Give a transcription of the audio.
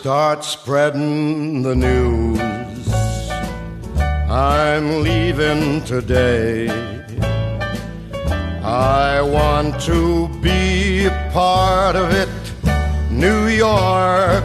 start spreading the news. I'm leaving today. I want to be a part of it. New York,